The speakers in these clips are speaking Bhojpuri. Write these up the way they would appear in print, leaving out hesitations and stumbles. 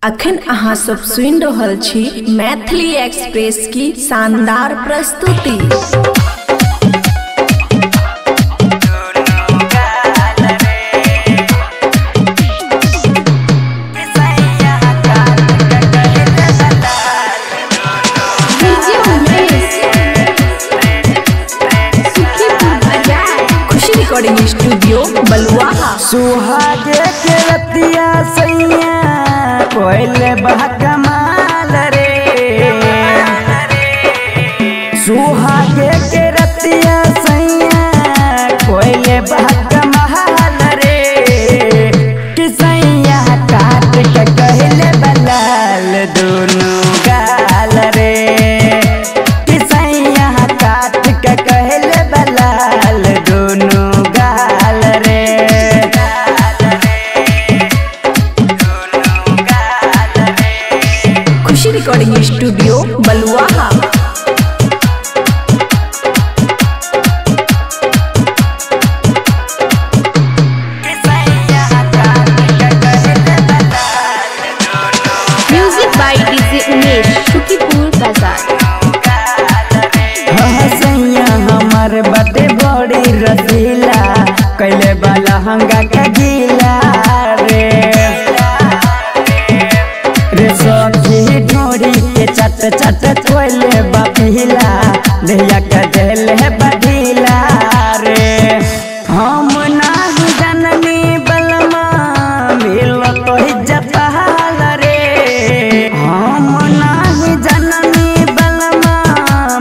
अखन अहाँ सब सुन रहल छी मैथिली एक्सप्रेस की शानदार प्रस्तुति। खुशी रिकॉर्डिंग स्टूडियो बलुआ। सुहागे के रतिया सैया कोयले बह कमाल रे, सुहागे के रतिया सैया कोयले बह कमाल रे, कि सैया काट के कहले बलाल दोनों गाल रे, कि सैया काट के कहले बलाल दोनों गाल रे। Khushi recording studio Balua. Music by DJ Umesh, Shukipur बाजार। सैया हमार बाटे बड़ी रसीला, कैले वाला हंगा का गीला रे, रे सखी ढोरी के चट चट कोयले बापीला, दैया का दिल है बढ़ीला रे। हम नाही जननी बलमा मिल तो जपाल रे, हम नाही जननी बलमा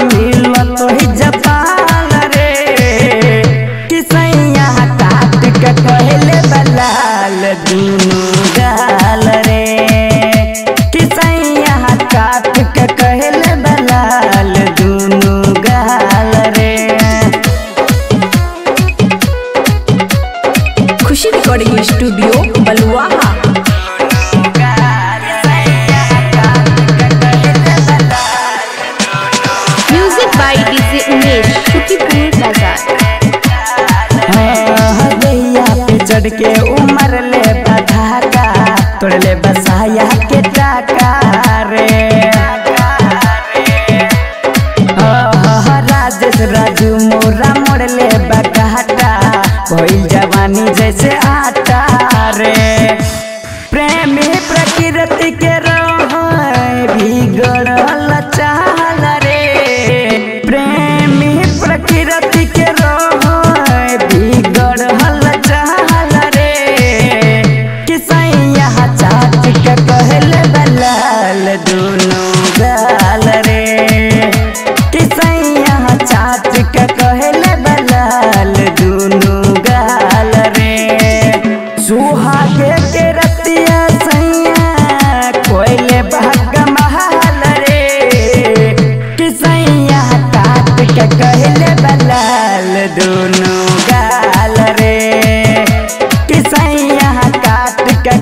मिल तो जपाल रे, कि सैया काट के कहले बलाल दोनों गाल रे, कि सैया काट के कहले बलाल दोनों गाल रे। Khushi recording studio Balua. Music by DJ Umesh, Shukipur बाजार। दैया पे चढ़ के उमर ले बधाका, तोड़ ले बसाया के टाका रे, राजेश राजू मोरा मोड़ ले बगाटा, कोई जवानी जैसे आटा रे, प्रेमी प्रकृति के बिगड़ल चाल रे, प्रेमी प्रकृति के बिगड़ल चाल रे, कि सैया चाट के कहले बलाल दोनों गाल रे, कि सैया चाट के कहले बलाल दोनों गाल रे। सुहागे के रतिया सैया कोयले बहक महल रे, कि सैया काट के कहले बलाल दोनों गाल रे, कि सैया काट के